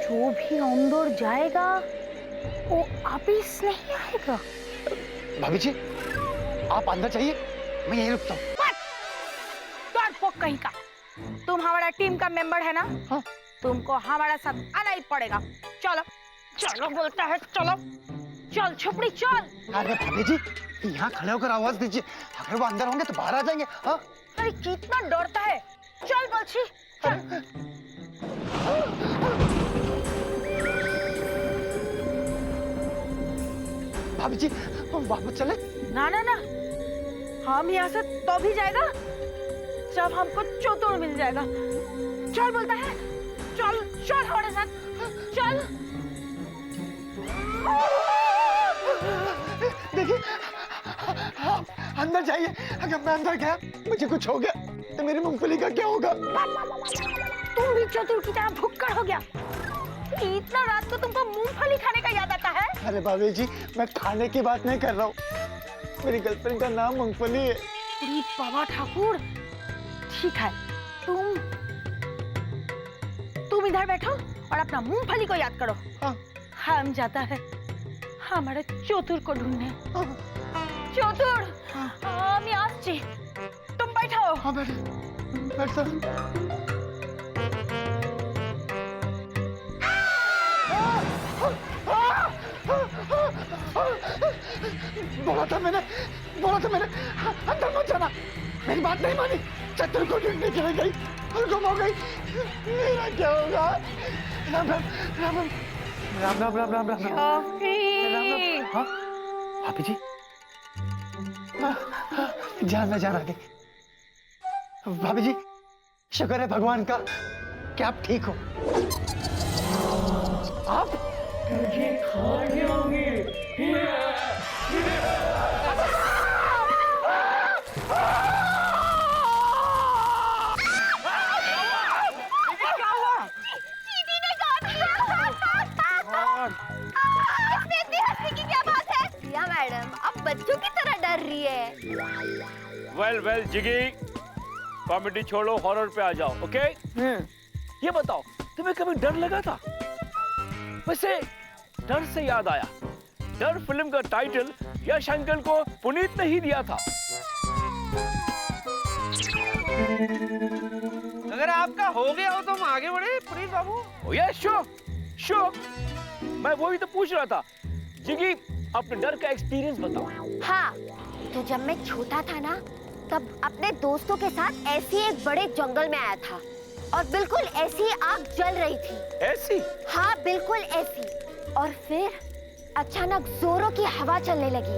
जो भी अंदर जाएगा वो वापिस नहीं आएगा। भाभी जी आप अंदर जाइए, मैं यहीं रुकता हूँ। डरपोक कहीं का। तुम हमारा टीम का मेंबर है ना? हाँ। तुमको हमारा साथ आना ही पड़ेगा। चलो चलो बोलता है, चलो चल छपड़ी चल। अरे भाभी जी यहाँ खड़े होकर आवाज दीजिए, अगर वो अंदर होंगे तो बाहर आ जाएंगे। हाँ अरे कितना डरता है, चल बच्ची चल। भाभी जी वापस चले? ना ना ना, हम यहाँ से तो भी जाएगा जब हमको चतुर मिल जाएगा। चल बोलता है, चल चल हमारे साथ चल। देखिए आप अंदर जाइए, अगर मैं अंदर गया मुझे कुछ हो गया तो मेरी मूंगफली का क्या होगा? तुम भी चतुर की तरह भुक्कड़ हो गया। इतना रात को तुमको मूंगफली खाने का याद आता है? अरे भाभी जी मैं खाने की बात नहीं कर रहा हूँ, मेरी गर्लफ्रेंड का नाम मूंगफली है। अरे बाबा ठाकुर, ठीक है तुम इधर बैठो और अपना मूंगफली को याद करो। हाँ। हम जाता है हमारे चतुर को ढूंढने। हाँ। चतुर हम आसছি, तुम बैठो। हाँ बैठो। बोला था मैंने अंदर मत जाना, मेरी बात नहीं मानी, चतुर को ढूंढने के लिए गई और गुम हो गई। मेरा क्या होगा? राम राम राम राम राम राम राम राम राम। हाँ भाभी जी जान में जान आ गई। भाभी जी शुक्र है भगवान का कि आप ठीक हो। आप मुझे खाने होंगे। मैडम अब बच्चों की तरह डर रही है। वेल जिगी, कॉमेडी छोड़ो, हॉरर पे आ जाओ। ओके ये बताओ तुम्हें कभी डर लगा था? वैसे डर से याद आया, डर फिल्म का टाइटल यश अंकल को पुनीत ने ही दिया था। अगर आपका हो गया हो तो हम आगे बढ़े पुनीत बाबू। ओ यस श्योर, मैं वही तो पूछ रहा था। जिगी अपने डर का एक्सपीरियंस बताओ। हाँ, तो जब मैं छोटा था ना तब अपने दोस्तों के साथ ऐसी एक बड़े जंगल में आया था और बिल्कुल ऐसी आग जल रही थी। ऐसी? हाँ बिल्कुल ऐसी। और फिर अचानक जोरों की हवा चलने लगी।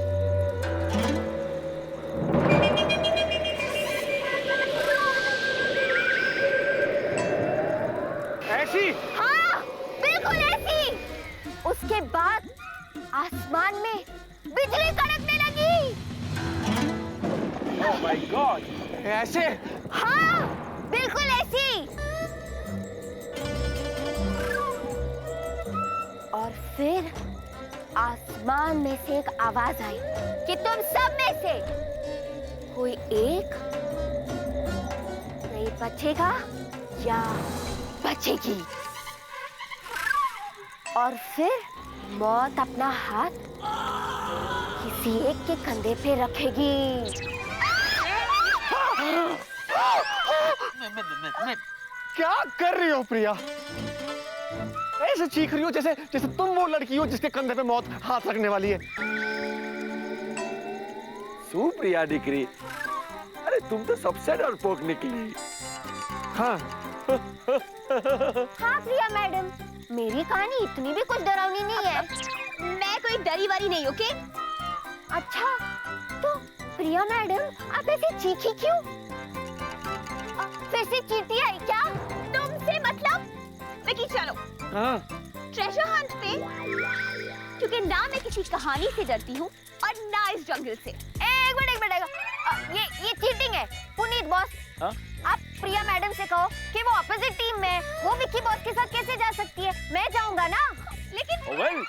ऐसी? हाँ बिल्कुल ऐसी। उसके बाद आसमान में बिजली कड़कने लगी। ओह माय गॉड, ऐसे? हाँ बिल्कुल ऐसी। और फिर आसमान में से एक आवाज आई कि तुम सब में से कोई एक नहीं बचेगा या बचेगी। और फिर मौत अपना हाथ किसी एक के कंधे पे रखेगी। क्या कर रही हो प्रिया? ऐसे चीख रही हो जैसे तुम वो लड़की हो जिसके कंधे पे मौत हाथ रखने वाली है। सुप्रिया दिकरी, अरे तुम तो सबसे डरपोक निकली। हाँ हाँ प्रिया मैडम, मेरी कहानी इतनी भी कुछ डरावनी नहीं है। मैं कोई डरी वाली नहीं, ओके? अच्छा तो प्रिया मैडम आप ऐसे चीखी क्यों? फिर से चींटी आई क्या? तुमसे मतलब? विकी चलो ट्रेजर हंट पे, क्योंकि ना मैं किसी कहानी से डरती हूँ और ना इस जंगल से। एक मिनट ये चीटिंग है। पुनीत बॉस, आप प्रिया मैडम से कहो कि वो अपोजिट टीम में है, वो विकी बॉस के साथ कैसे जा सकती है? मैं जाऊंगा ना। लेकिन well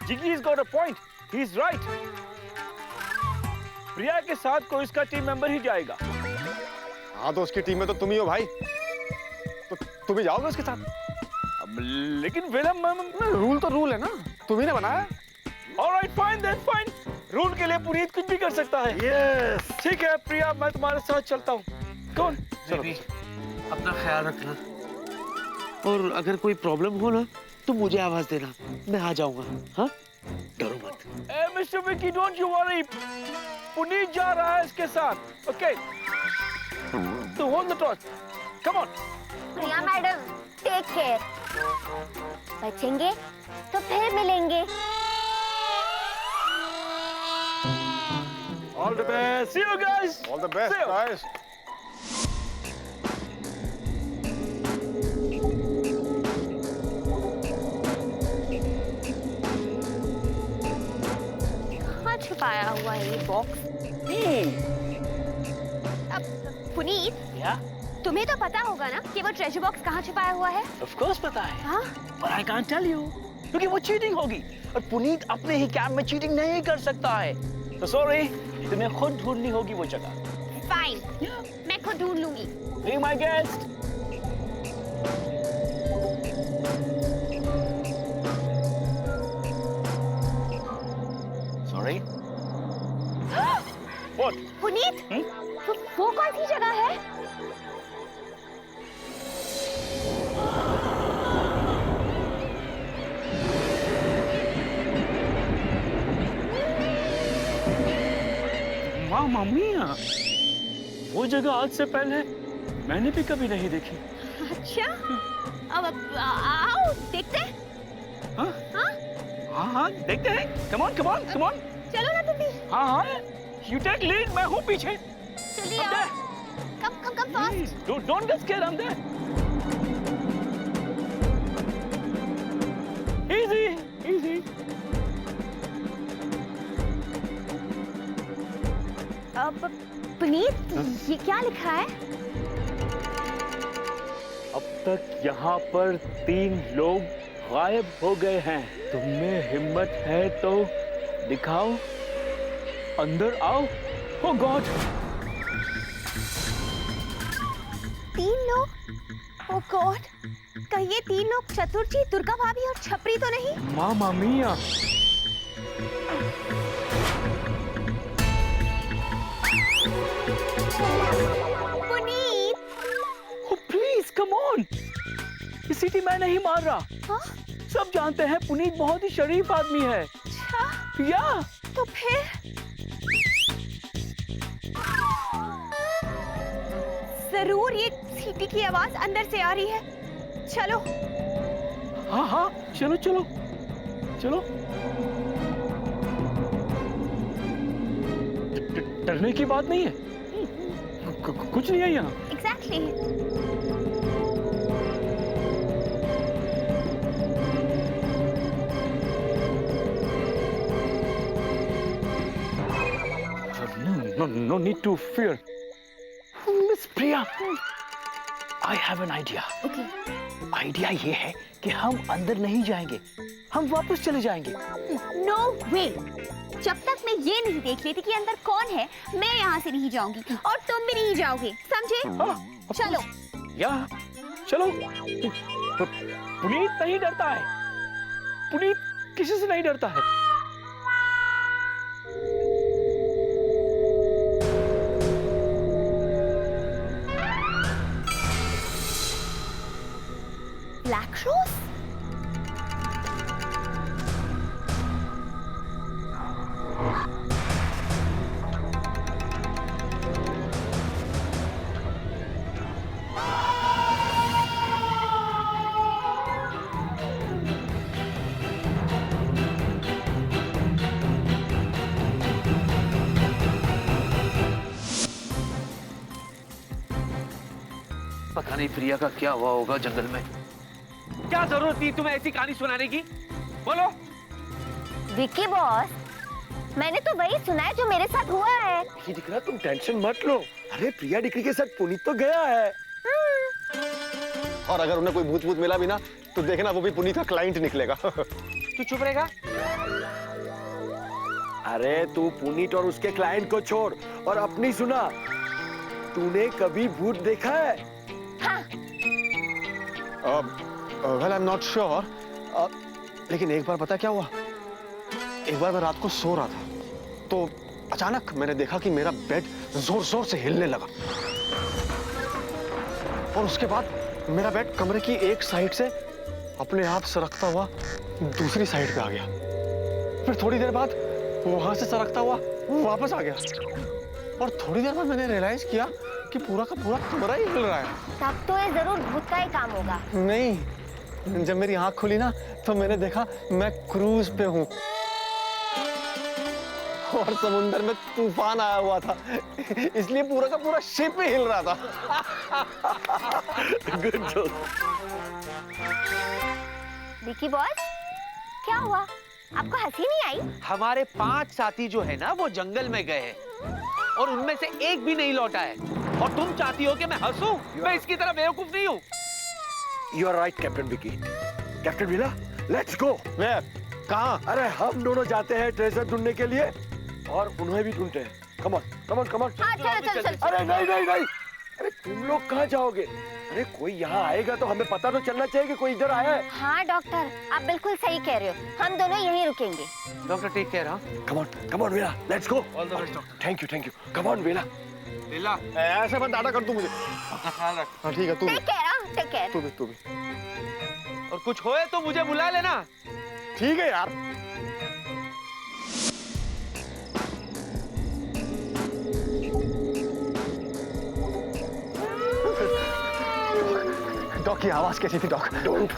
Jiggy has got a point, he is right। Priya के साथ कोई इसका टीम मेंबर ही जाएगा। हाँ तो उसकी टीम में तो तुम ही हो भाई, तो तुम ही जाओगे उसके साथ। अब लेकिन विलम रूल तो रूल है ना, तुम्ही ने बनाया। All right fine then fine, rule के लिए पुनीत कुछ भी कर सकता है। यस। ठीक है प्रिया, मैं तुम्हारे साथ चलता हूँ। कौन? बेबी, अपना ख्याल रखना और अगर कोई प्रॉब्लम हो ना तो मुझे आवाज देना, मैं आ जाऊंगा। हाँ, डरो मत। ए mister Vicky, don't you worry, Puneet जा रहा है इसके साथ। ओके, तो hold the torch, come on. Priya madam, take care. बचेंगे तो फिर मिलेंगे। All the best. See you guys. All the best See you. Guys. कहाँ छुपाया हुआ है ये बॉक्स? अब पुनीत, या तुम्हें तो पता होगा ना कि वो ट्रेजर बॉक्स कहाँ छुपाया हुआ है? ऑफ कोर्स पता है, हाँ? पर आई कांट टेल यू क्योंकि वो चीटिंग होगी और पुनीत अपने ही कैब में चीटिंग नहीं कर सकता है। तो सॉरी, तुम्हें खुद ढूंढनी होगी वो जगह। फाइन, मैं खुद ढूंढ लूंगी। Be my guest. Sorry. What? Puneet, वो कौन सी जगह है? मामा मिया, वो जगह आज से पहले मैंने भी कभी नहीं देखी। अच्छा, अब आओ देखते हैं। हाँ हाँ? हाँ देखते हैं। Come on come on come on. चलो ना तुम भी। हाँ हाँ, यू टेक लीड, मैं हूँ पीछे। जल्दी आओ। Come fast. Don't get scared, I'm there. Easy, easy. अब पुनीत, ये क्या लिखा है? अब तक यहाँ पर 3 लोग गायब हो गए हैं। तुम में हिम्मत है तो दिखाओ, अंदर आओ। Oh God! 3 लोग? ओह गॉड, कहीं ये 3 लोग चतुर्थी, दुर्गा भाभी और छपरी तो नहीं? मामा मिया, Puneet! oh please come on! ये सीटी मैं नहीं मार रहा। हाँ? सब जानते हैं पुनीत बहुत ही शरीफ आदमी है। अच्छा, या तो फिर जरूर ये सीटी की आवाज अंदर से आ रही है। चलो। हाँ हाँ, चलो चलो चलो। डरने की बात नहीं है, कुछ नहीं है यहाँ। Exactly. No need to fear. Miss Priya, I have an idea. Okay. Idea ये है कि हम अंदर नहीं जाएंगे, हम वापस चले जाएंगे। नो वे। जब तक मैं ये नहीं देख लेती कि अंदर कौन है, मैं यहाँ से नहीं जाऊंगी और तुम भी नहीं जाओगे, समझे? चलो। या चलो। पुनीत नहीं डरता है, पुनीत किसी से नहीं डरता है। Black rose? पता नहीं प्रिया का क्या हुआ होगा जंगल में। क्या जरूरत थी तुम्हें ऐसी कहानी सुनाने की? बोलो। विकी बॉस, मैंने तो वही सुना है जो मेरे साथ हुआ है। ये दिख रहा, तुम टेंशन मत लो। अरे प्रिया डिक्री के साथ पुनीत तो गया है। और अगर उन्हें कोई भूत भूत मिला भी ना, तो देखना वो भी पुनीत का क्लाइंट निकलेगा। तू चुप रहेगा? अरे तू पुनीत और उसके क्लाइंट को छोड़ और अपनी सुना। तूने कभी भूत देखा है? हाँ। Well I am not sure, लेकिन एक बार पता क्या हुआ, एक बार मैं रात को सो रहा था तो अचानक मैंने देखा कि मेरा बेड जोर जोर से हिलने लगा और उसके बाद मेरा बेड कमरे की एक साइड से अपने आप सरकता हुआ दूसरी साइड पे आ गया। फिर थोड़ी देर बाद वहां से सरकता हुआ वापस आ गया और थोड़ी देर बाद मैंने रियलाइज किया कि पूरा का पूरा कमरा ही हिल रहा है। तब तो ये जरूर भूत का ही काम होगा। नहीं, जब मेरी आंख खुली ना तो मैंने देखा मैं क्रूज पे हूँ और समुंदर में तूफान आया हुआ था, इसलिए पूरा का पूरा शिप ही हिल रहा था। Good joke. विकी बॉस, क्या हुआ? आपको हंसी नहीं आई? हमारे 5 साथी जो है ना वो जंगल में गए हैं और उनमें से एक भी नहीं लौटा है और तुम चाहती हो कि मैं हंसूं? मैं इसकी तरह बेवकूफ नहीं हूँ। You are right captain Vicky. Captain विला, लेट्स गो। कहाँ? अरे हम दोनों जाते हैं ट्रेजर ढूंढने के लिए और उन्हें भी ढूंढते हैं। Come on come on come on. हाँ, चलो चलो चलो। अरे नहीं नहीं नहीं, अरे तुम लोग कहाँ जाओगे? अरे कोई यहाँ आएगा तो हमें पता तो चलना चाहिए कि कोई इधर आया है। हाँ डॉक्टर, आप बिल्कुल सही कह रहे हो, हम दोनों यहीं रुकेंगे। Doctor take care. हाँ, कम ऑन वेला, let's go. All the best doctor. Thank you. Come on वेला। लीला, ऐसे मत डांटा कर तू मुझे। अपना ख्याल रख। हाँ ठीक है, तू भी टेक केयर। तू भी और कुछ होए तो मुझे बुला लेना। ठीक है यार। डॉक की आवाज कैसी थी डॉक? डोंट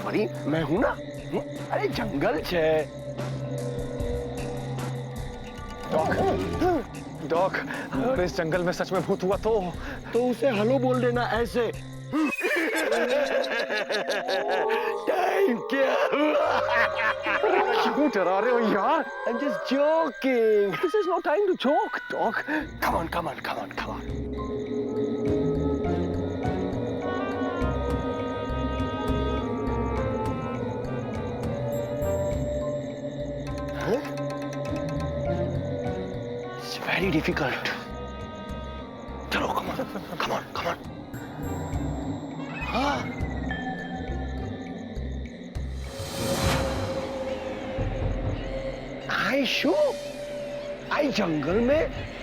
वरी, मैं हूं ना। अरे जंगल छे। डॉक, अगर इस जंगल में सच में भूत हुआ तो उसे हेलो बोल देना ऐसे। टाइम क्या हुआ? क्यों डरा रहे हो यार? I'm just joking. This is no time to joke, Doc. Come on. Huh? It's very difficult. चलो, come on. हाँ. आई जंगल में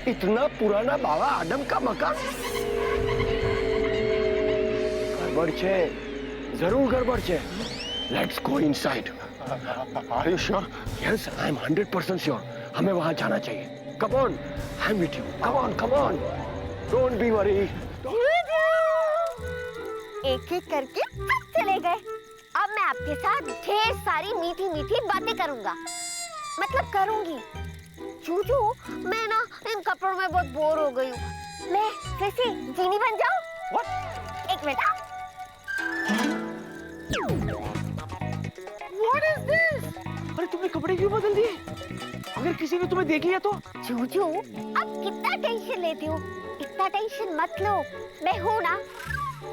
इतना पुराना बाबा आदम का मकान। गड़बड़ छे, जरूर गड़बड़ छे। Let's go inside. Are you sure? Yes, I am 100% sure. हमें वहां जाना चाहिए। Come on, I'm with you. Come on. Don't be worried. एक एक करके सब चले गए। अब मैं आपके साथ ढेर सारी मीठी मीठी बातें करूंगा, मतलब करूंगी। चूचू, मैं ना इन कपड़ों में बहुत बोर हो गई हूँ। मैं फिर से जीनी बन जाऊं? What? एक मिनट। What is this? अरे तुमने कपड़े क्यों बदल दिए? अगर किसी ने तुम्हें देख लिया तो? चूचू, अब कितना टेंशन लेती हो? इतना टेंशन मत लो, मैं हूँ ना।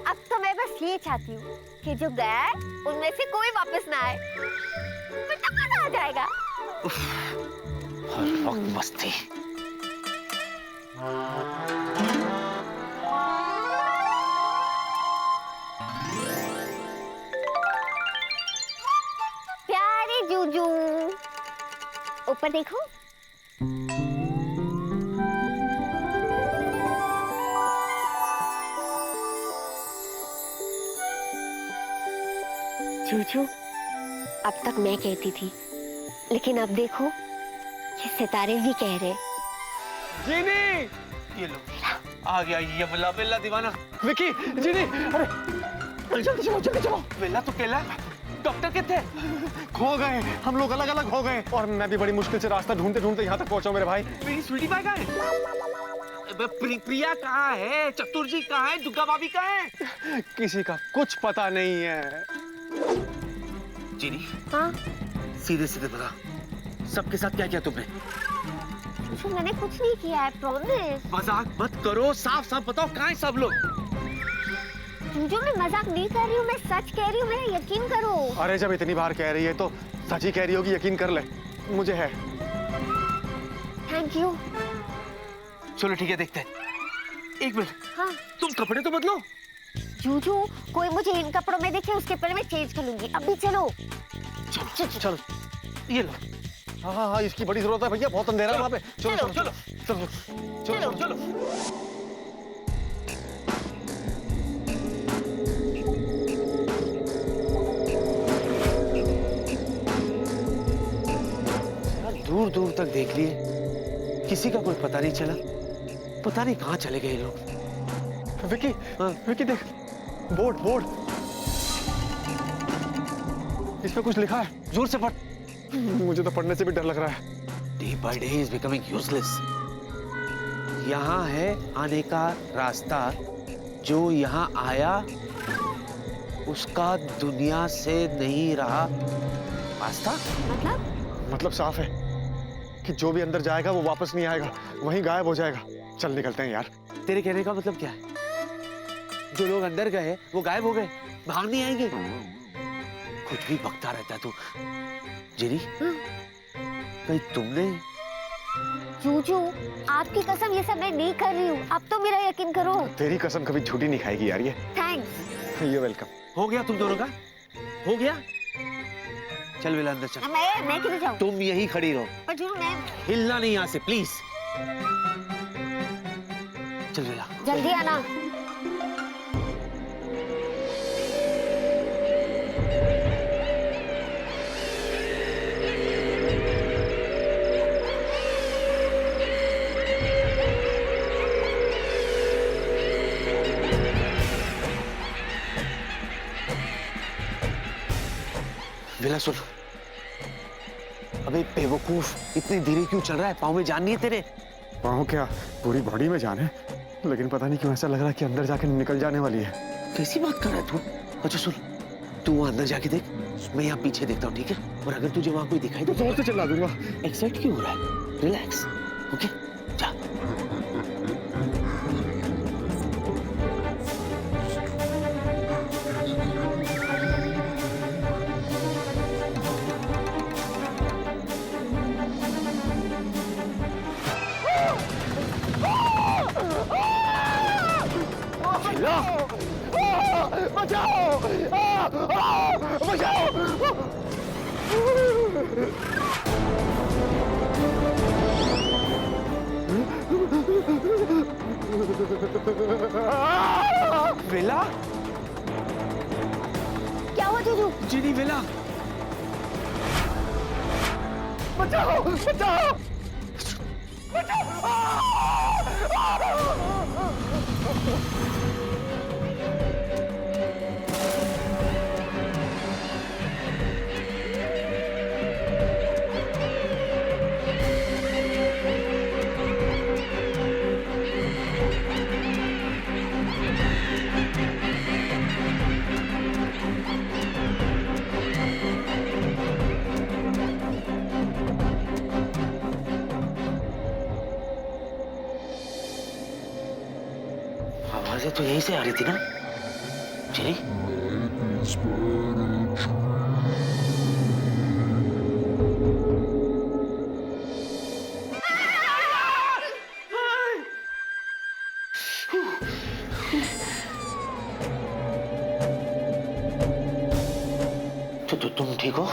अब तो मैं बस ये चाहती हूँ कि जो गया है उनमें से कोई वापस ना आए, फिर तो मजा आ जाएगा। हर वक्त मस्ती। प्यारे जूजू, ऊपर देखो। जूजू, अब तक मैं कहती थी, लेकिन अब देखो ये सितारे भी कह रहे। जीनी, ये लो, आ गया ये बेला दीवाना। विकी, जीनी, अरे जल्दी चलो। बेला तो केला, डॉक्टर के थे? खो गए, हम लोग अलग अलग हो गए और मैं भी बड़ी मुश्किल से रास्ता ढूंढते यहाँ तक पहुंचा। मेरे भाई, मेरी स्वीटी पाई कहाँ है? प्रिया कहाँ है? चतुर जी कहाँ है? दुर्गा भाभी कहाँ है? किसी का कुछ पता नहीं है। जीनी, हाँ? सीधे बता, सबके साथ क्या किया तुमने? जूजू, मैंने कुछ नहीं किया है, प्रॉमिस। मजाक मत करो, साफ बताओ कहाँ है सब लोग? जूजू, मैं मजाक नहीं कर रही हूँ, मैं सच कह रही हूँ, मेरा यकीन करो। अरे जब इतनी बार कह रही है तो सच ही कह रही होगी, यकीन कर ले, मुझे है। Thank you. चलो ठीक है, देखते हैं। एक मिनट, हाँ? तुम कपड़े तो बदलो। जूजू, कोई मुझे इन कपड़ों में देखे उसके पहले मैं चेंज कर लूंगी। अभी चलो। चलो चलो, ये लो। हाँ हाँ हाँ, इसकी बड़ी जरूरत है भैया, बहुत अंधेरा है वहाँ पे। चलो चलो चलो चलो चलो चलो। दूर दूर तक देख लिए, किसी का कोई पता नहीं चला। पता नहीं कहाँ चले गए लोग। विकी, हाँ। विकी देख, बोर्ड बोर्ड, इस पे कुछ लिखा है। जोर से पढ़। मुझे तो पढ़ने से भी डर लग रहा है। Day by day is becoming useless. यहाँ है आने का रास्ता, जो यहाँ आया उसका दुनिया से नहीं रहा वास्ता। मतलब साफ है कि जो भी अंदर जाएगा वो वापस नहीं आएगा, वहीं गायब हो जाएगा। चल निकलते हैं यार। तेरे कहने का मतलब क्या है? जो लोग अंदर गए वो गायब हो गए, बाहर नहीं आएंगे? कुछ भी बकता रहता है तू। जेरी, कहीं तुमने? जूजू, आपकी कसम ये सब मैं नहीं कर रही हूँ। अब तो मेरा यकीन करो। तेरी कसम कभी झूठी नहीं खाएगी यार ये। थैंक्स। You welcome. हो गया तुम दोनों का? हो गया? चल बेला अंदर चल। मैं किधर जाऊँ? तुम यही खड़ी रहो, पर जूजू मैं हिलना नहीं यहाँ से प्लीज। चल बेला। जल्दी आना। बेला सुन, अबे बेवकूफ, इतनी धीरे क्यों चल रहा है? पाँव में जान नहीं है तेरे? पाँव क्या, पूरी बॉडी में जान है, लेकिन पता नहीं क्यों ऐसा लग रहा है कि अंदर जाके निकल जाने वाली है। कैसी बात कर रहा है तू? अच्छा सुन, तू वहाँ अंदर जाके देख, मैं यहाँ पीछे देखता हूँ, ठीक है? और अगर तुझे वहाँ कोई दिखाई तो जोर से चिल्ला दूंगा। एक्साइट क्यों हो रहा है? Relax, okay? जा। बचाओ! बचाओ! बेला? क्या हुआ जूजू? जीनी, बेला? बचाओ! बचाओ! आवाजें तो यहीं से आ रही थी ना? जी? तो तुम ठीक हो?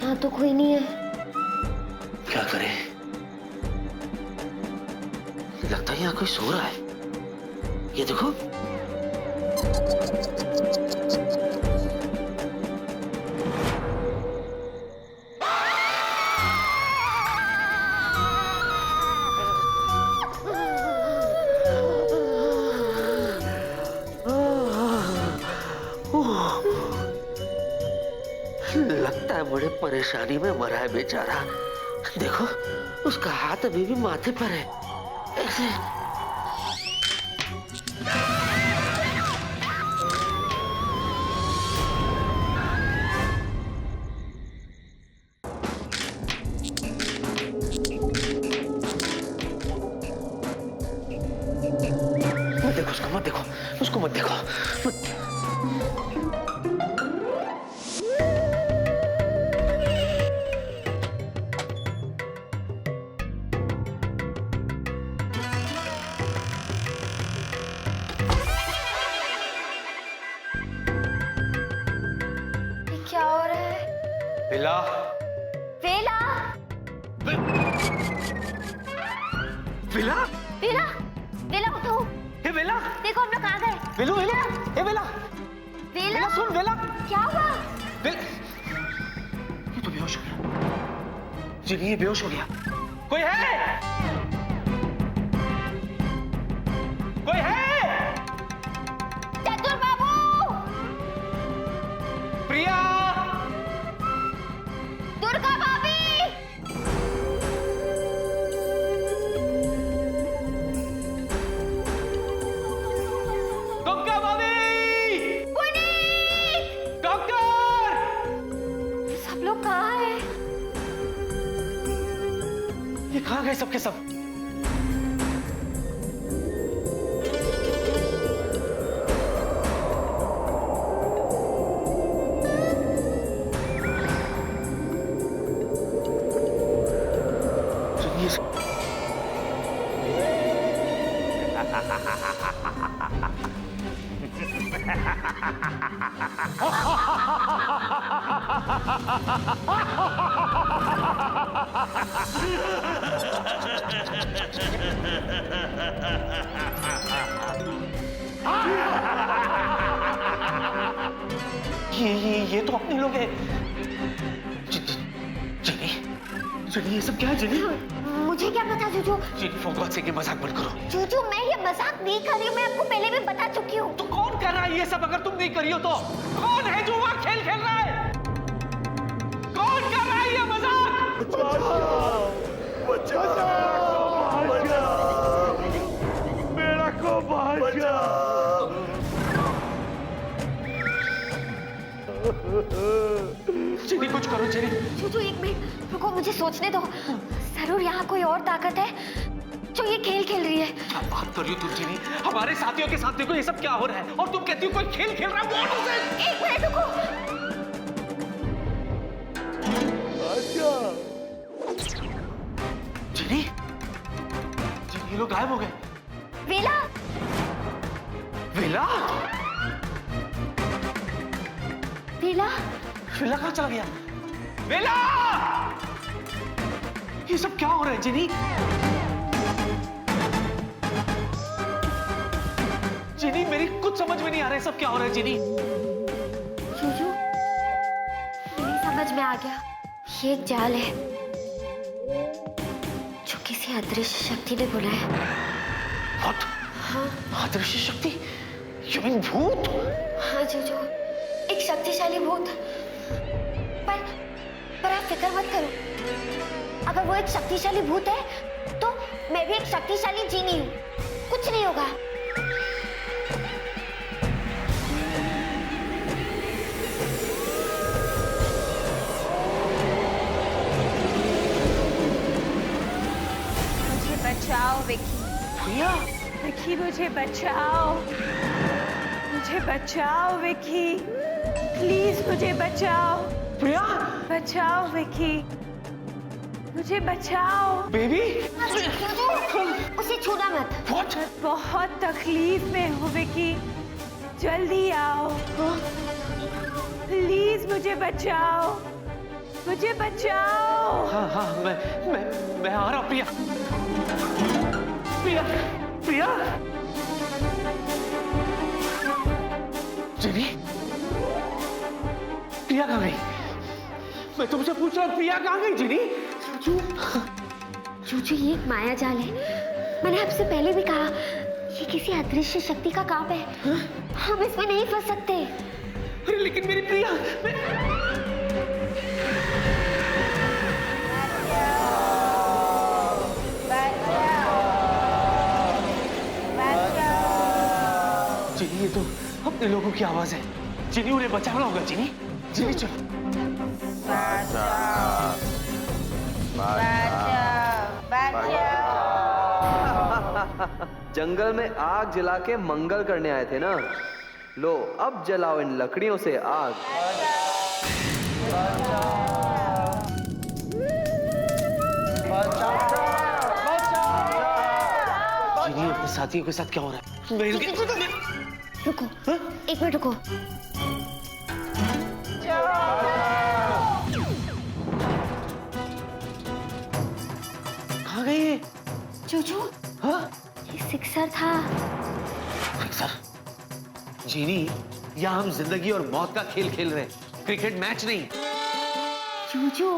यहाँ तो कोई नहीं है। क्या करें? लगता है यहाँ कोई सो रहा है। ये देखो। लगता है बड़े परेशानी में मरा है बेचारा। देखो, उसका हाथ अभी भी माथे पर है। ऐसे मत देखो उसको, मत देखो उसको, मत देखो। वेला, वेला, वेला, वेला, वेला उठो। हे वेला, देखो हम लोग कहाँ गए। वेलू, वेलू, हे वेला, वेला, वेला सुन वेला, क्या हुआ? वेला, ये तो बेहोश हो गया। जिनी ये बेहोश हो गया। कोई है? कोई है? चतुर बाबू, प्रिया, दुर्गा भाभी, दुर्गा भाभी, पुनीत, डॉक्टर, सब लोग कहाँ हैं? ये कहाँ गए सबके सब? ये तो अपने लोग हैं। जिनी, जिनी ये सब क्या है जिनी? मुझे क्या पता जूजू? जिनी फॉर गॉड सेक ये मजाक मत करो। जूजू मैं ये मजाक नहीं कर रही हूँ, मैं आपको पहले भी बता चुकी हूँ। तो कौन कर रहा है ये सब? अगर तुम नहीं करी हो तो कौन है जो वहां खेल खेल रहा है? कौन कर रहा है ये मजाक? मेरा को बचा। जिनी कुछ करो जिनी। जूजू एक मिनट रुको, मुझे सोचने दो। जरूर यहाँ कोई और ताकत है जो ये खेल खेल रही है। क्या बात कर रही हो तुम जिनी? हमारे साथियों के साथ देखो ये सब क्या हो रहा है और तुम कहती हो कोई खेल खेल रहा है। What is it? एक मिनट रुको। जिनी, जिनी ये लोग गायब हो गए। वेला, वेला, वेला, वेला कहाँ चला गया? वेला! ये सब क्या हो रहा है जिनी? जिनी मेरी कुछ समझ में नहीं आ रहा है सब क्या हो रहा है जिनी। जूजू मेरी समझ में आ गया, ये एक जाल है जो किसी अदृश्य शक्ति ने बुलाया। What? हाँ अदृश्य शक्ति? You mean भूत? हाँ जूजू, एक शक्तिशाली भूत। पर आप फिक्र मत करो, अगर वो एक शक्तिशाली भूत है तो मैं भी एक शक्तिशाली जीनी हूँ, कुछ नहीं होगा। मुझे बचाओ विकी, प्रिया, विकी मुझे बचाओ, मुझे बचाओ विकी, प्लीज मुझे बचाओ, प्रिया, बचाओ विकी, मुझे बचाओ। बेबी, जूजू उसे छूना मत। What? मैं बहुत तकलीफ में हूँ विकी, जल्दी आओ, प्लीज मुझे बचाओ, मुझे बचाओ। हाँ हाँ मैं आ रहा हूँ प्रिया, प्रिया, प्रिया। जिनी, प्रिया कहाँ गई? मैं तुमसे पूछ रहा हूँ प्रिया कहाँ गई जिनी? जूजू ये एक माया जाल है, मैंने आपसे पहले भी कहा ये किसी अदृश्य शक्ति का काम है। हम इसमें नहीं फंस सकते। अरे लेकिन मेरी प्रिया, जिनी ये तो अपने लोगों की आवाज है। जिनी उन्हें बचाना होगा जिनी, जिनी चलो। जंगल में आग जला के मंगल करने आए थे ना, लो अब जलाओ इन लकड़ियों से आग। जिनी अपने साथियों के साथ क्या हो रहा है? रुको, एक मिनट रुको। कहाँ गई ये? चूचू, हाँ? ये सिक्सर था। सर, जीनी, यहाँ हम जिंदगी और मौत का खेल खेल रहे हैं, क्रिकेट मैच नहीं। चूचू,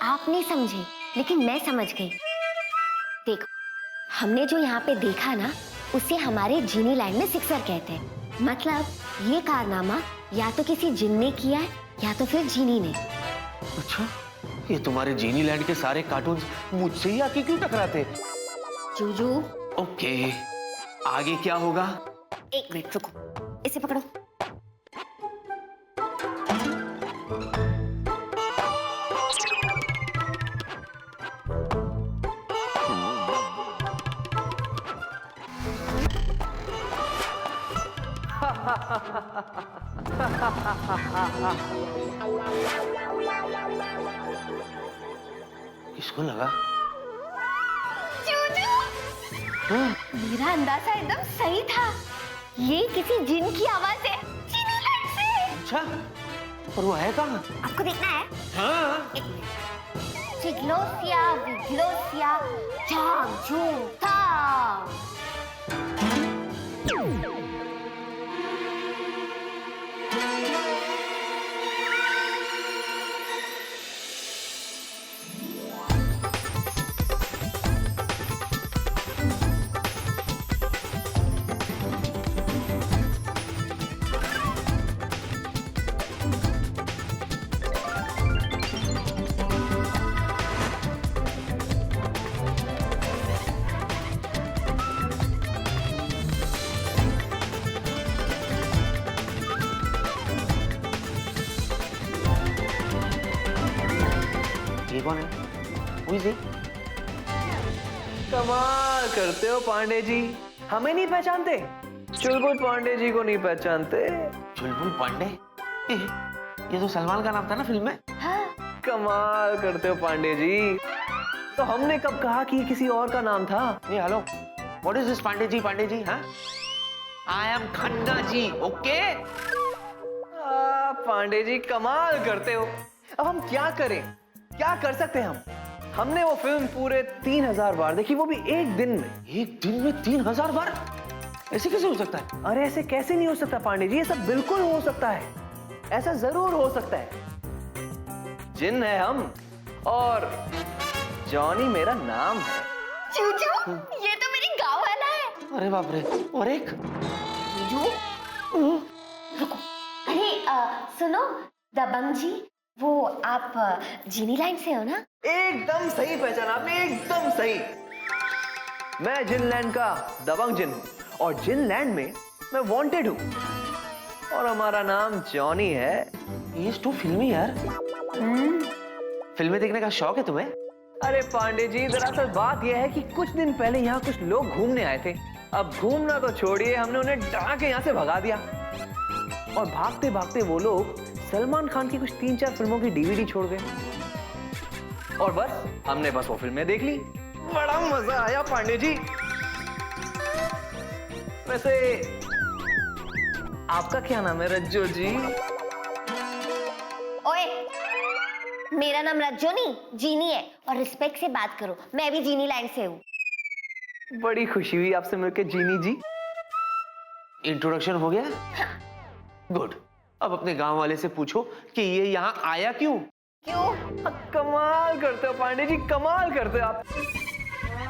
आप नहीं समझे, लेकिन मैं समझ गई। देखो, हमने जो यहाँ पे देखा ना, उसे हमारे जीनी लैंड में सिक्सर कहते हैं। मतलब ये कारनामा या तो किसी जिन ने किया है या तो फिर जीनी ने। अच्छा, ये तुम्हारे जीनी लैंड के सारे कार्टून्स मुझसे ही आके क्यों टकराते? चूचू, ओके, आगे क्या होगा? एक मिनट रुको, इसे पकड़ो। किसको लगा? चूचू, मेरा अंदाजा एकदम सही था। ये किसी जिन की आवाज है, जीनी लैंड से। अच्छा, और वो है कहाँ? आपको देखना है? हाँ? एक मिनट। चिग्लोसिया, विग्लोसिया, झाम झूम था। ये कौन है? Who is he? कमाल करते हो पांडे जी, हमें नहीं पहचानते? चुलबुल पांडे जी को नहीं पहचानते? चुलबुल पांडे? ये तो सलमान का नाम था ना फिल्म में? कमाल करते हो पांडे जी। तो हमने कब कहा कि ये किसी और का नाम था? ये hello, what is this Pandey ji? Pandey ji, हाँ? I am Khanna ji, okay? Pandey ji कमाल करते हो। अब हम क्या करें, क्या कर सकते हैं हम? हमने वो फिल्म पूरे 3000 बार देखी, वो भी एक दिन में। एक दिन में 3000 बार? ऐसे कैसे हो सकता है? अरे ऐसे कैसे नहीं हो सकता पांडे जी, ये सब बिल्कुल हो सकता है, ऐसा जरूर हो सकता है। जिन है हम, और जॉनी मेरा नाम है। चूचू, ये तो मेरी गाँव वाला है। अरे बाप रे, और एक? चूचू, रुको। अरे सुनो दबंग जी, वो आप जीनी लैंड से हो ना? एकदम सही पहचाना आपने, एकदम सही। मैं जिनलैंड का दबंग जिन हूँ, और जिनलैंड में मैं वांटेड हूँ, और हमारा नाम जॉनी है। ये टू फिल्मी यार। फिल्में देखने का शौक है तुम्हें? अरे पांडे जी, दरअसल बात यह है कि कुछ दिन पहले यहाँ कुछ लोग घूमने आए थे। अब घूमना तो छोड़िए, हमने उन्हें डरा के यहाँ से भगा दिया, और भागते भागते वो लोग सलमान खान की कुछ 3-4 फिल्मों की डीवीडी छोड़ गए, और बस हमने बस वो फिल्में देख ली। बड़ा मजा आया पांडे जी। वैसे आपका क्या नाम है रज्जो जी? ओए, मेरा नाम रज्जो नहीं, जीनी है, और रिस्पेक्ट से बात करो, मैं भी जीनी लैंड से हूँ। बड़ी खुशी हुई आपसे मिलकर जीनी जी। इंट्रोडक्शन हो गया? गुड। अब अपने गांव वाले से पूछो कि ये यहाँ आया क्यों? क्यों? कमाल करते हो पांडे जी, कमाल करते हो आप।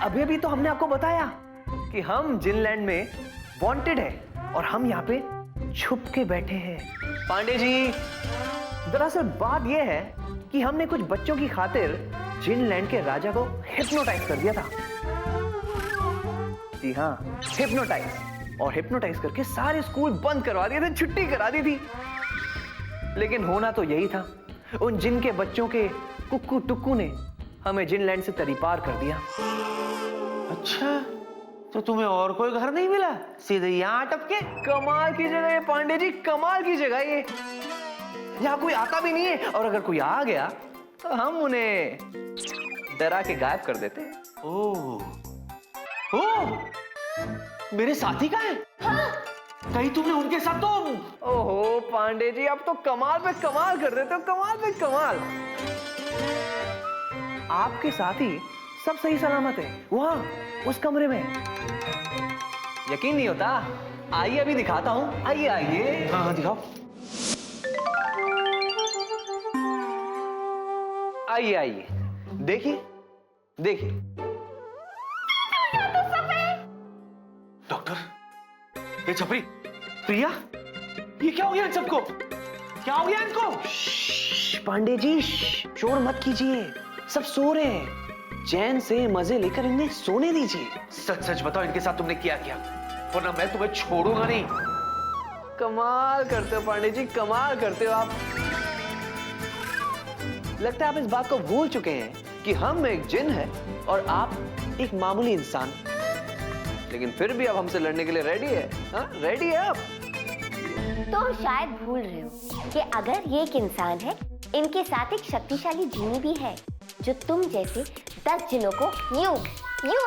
अभी अभी तो हमने आपको बताया कि हम जिनलैंड में वांटेड है, और हम यहाँ पे छुप के बैठे हैं। पांडे जी, दरअसल बात यह है कि हमने कुछ बच्चों की खातिर जिनलैंड के राजा को हिप्नोटाइज कर दिया था। जी हाँ, हिप्नोटाइज, और हिप्नोटाइज करके सारे स्कूल बंद करवा दिए थे, छुट्टी करा दी थी। लेकिन होना तो यही था, उन जिन के बच्चों के कुक्कू टुक्कू ने हमें जिनलैंड से तरीपार कर दिया। अच्छा, तो तुम्हें और कोई घर नहीं मिला, सीधे यहाँ टपके? कमाल की जगह है पांडे जी, कमाल की जगह ये। यहाँ कोई आता भी नहीं है, और अगर कोई आ गया तो हम उन्हें डरा के गायब कर देते हैं। ओह, मेरे साथी का है? हाँ। कहीं तुमने उनके साथ तो? ओहो पांडे जी, आप तो कमाल पे कमाल कर देते हो, कमाल पे कमाल। आपके साथी सब सही सलामत है, वहां उस कमरे में। यकीन नहीं होता? आइए अभी दिखाता हूं। आइए आइए। हाँ हाँ दिखाओ। आइए आइए, देखिए देखिए। डॉक्टर, ये छपरी, प्रिया, ये क्या हो गया इन सबको? क्या हो गया इनको? पांडे जी शोर मत कीजिए, सब सो रहे हैं। चैन से मजे लेकर इन्हें सोने दीजिए। सच सच बताओ, इनके साथ तुमने किया क्या? वरना मैं तुम्हें छोड़ूंगा नहीं। कमाल करते हो पांडे जी, कमाल करते हो आप। लगता है आप इस बात को भूल चुके हैं कि हम एक जिन है और आप एक मामूली इंसान। लेकिन फिर भी अब हमसे लड़ने के लिए रेडी है? हाँ, रेडी है आप? तुम शायद भूल रहे हो कि अगर ये एक इंसान है, इनके साथ एक शक्तिशाली जीनी भी है जो तुम जैसे 10 जिनों को यूं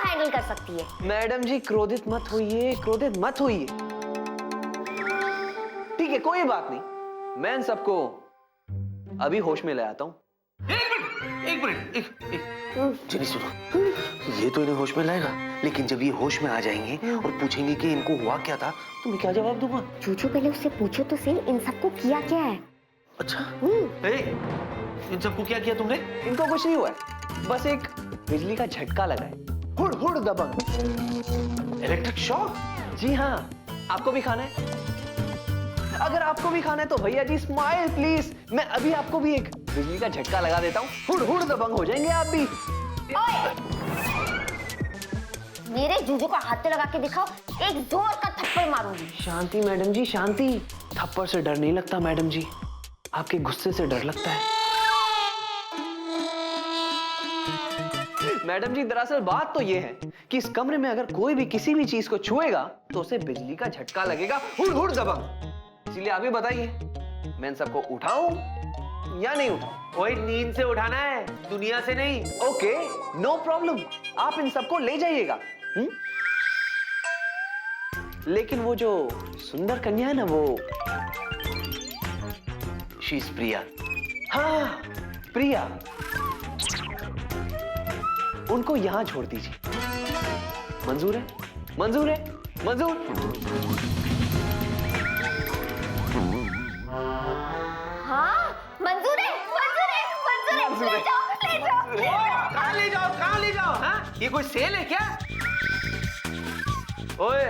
हैंडल कर सकती है। मैडम जी क्रोधित मत होइए, क्रोधित मत होइए। ठीक है, कोई बात नहीं, मैं इन सबको अभी होश में ले आता हूं। एक मिनट, जिनी सुनो, ये तो इन्हें होश में लाएगा, लेकिन जब ये होश में आ जाएंगे और पूछेंगे कि इनको हुआ क्या था, तो मैं क्या जवाब दूंगा? चूचू पहले उससे पूछो तो सही, इन सबको किया क्या है। अच्छा, इन सबको क्या किया तुमने? इनको कुछ नहीं हुआ है, बस एक बिजली का झटका लगा है। हुड़ हुड़ दबंग। Electric shock? जी हाँ, आपको भी खाना है? अगर आपको भी खाना है तो भैया जी स्माइल प्लीज, मैं अभी आपको भी एक बिजली का झटका लगा देता हूँ। हुड़ हुड़ दबंग हो जाएंगे आप भी। ओए! मेरे जूजू को हाथ लगा के दिखाओ, एक जोर का थप्पड़ मारूंगी। शांति मैडम जी, शांति। थप्पड़ से डर नहीं लगता मैडम जी, आपके गुस्से से डर लगता है। मैडम जी दरअसल बात तो ये है कि इस कमरे में अगर कोई भी किसी भी चीज को छुएगा तो उसे बिजली का झटका लगेगा। हुड़ हुड़ दबंग। इसलिए आप ही बताइए, मैं इन सबको उठाऊं या नहीं उठाऊं? कोई नींद से उठाना है, दुनिया से नहीं। ओके, नो प्रॉब्लम, आप इन सबको ले जाइएगा। लेकिन वो जो सुंदर कन्या है ना, वो शी इज प्रिया। हाँ, प्रिया, उनको यहां छोड़ दीजिए। मंजूर है? मंजूर है? मंजूर? हाँ, मंजूर है, मंजूर है, मंजूर है। ले जाओ, ले जाओ, ले जाओ। कहाँ ले जाओ, कहाँ ले जाओ? हाँ? ये कोई सेल है क्या? ओए,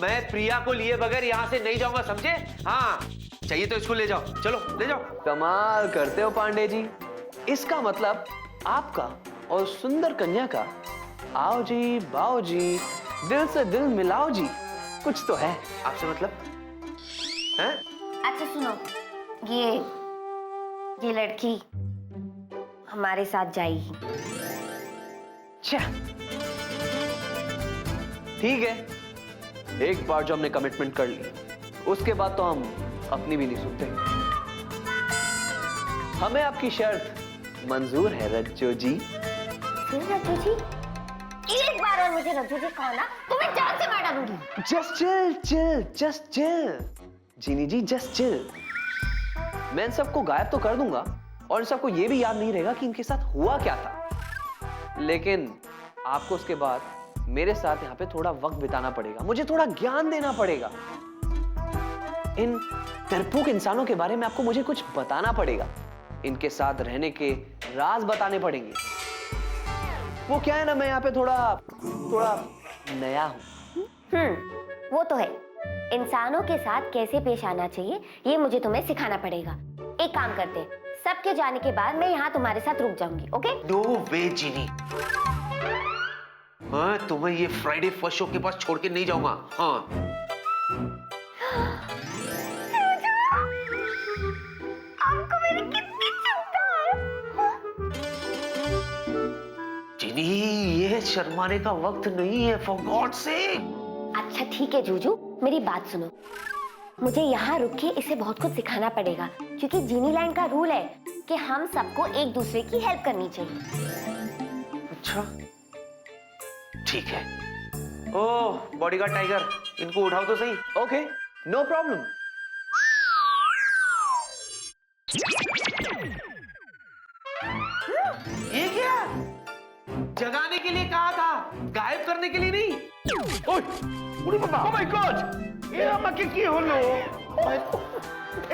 मैं प्रिया को लिए बगैर यहाँ से नहीं जाऊंगा, समझे? हाँ, चाहिए तो इसको ले जाओ, चलो ले जाओ। कमाल करते हो पांडे जी, इसका मतलब आपका और सुंदर कन्या का आओ जी बाओ जी, दिल से दिल मिलाओ जी, कुछ तो है। आपसे मतलब? हैं? अच्छा सुनो, ये लड़की हमारे साथ जाएगी। अच्छा, ठीक है, एक बार जो हमने कमिटमेंट कर ली, उसके बाद तो हम अपनी भी नहीं सुनते। हमें आपकी शर्त मंजूर है रज्जो जी। रज्जो जी, एक बार और मुझे रज्जो जी कहो ना, तो मैं जान से मार डालूंगी। Just chill chill, just chill Genie ji, just chill. मैं इन सबको गायब तो कर दूंगा और इन सबको ये भी याद नहीं रहेगा कि इनके साथ हुआ क्या था, लेकिन आपको उसके बाद मेरे साथ यहाँ पे थोड़ा वक्त बिताना पड़ेगा, मुझे थोड़ा ज्ञान देना पड़ेगा। इन डरपोक इंसानों के बारे में आपको मुझे कुछ बताना पड़ेगा, इनके साथ रहने के राज बताने पड़ेंगे। वो क्या है ना, मैं यहाँ पे थोड़ा नया हूं। वो तो है, इंसानों के साथ कैसे पेश आना चाहिए ये मुझे तुम्हें सिखाना पड़ेगा। एक काम करते हैं, सबके जाने के बाद मैं यहाँ तुम्हारे साथ रुक जाऊंगी, ओके? नो वे जीनी, मैं तुम्हें ये फ्राइडे फर्स्ट शो के पास छोड़ के नहीं जाऊंगा। हाँ, आपको मेरी कितनी चिंता है। जीनी, ये शर्माने का वक्त नहीं है, फॉर गॉड सेक। अच्छा ठीक है जूजू, मेरी बात सुनो, मुझे यहाँ रुक के इसे बहुत कुछ सिखाना पड़ेगा, क्योंकि जीनी लैंड का रूल है कि हम सबको एक दूसरे की हेल्प करनी चाहिए। अच्छा, ठीक है। ओह, बॉडीगार्ड टाइगर, इनको उठाओ तो सही। Okay, no problem. ये क्या? जगाने के लिए कहा था, गायब करने के लिए नहीं। ओए, उड़ी बाबा, oh my God! ये আমাকে কি হলো?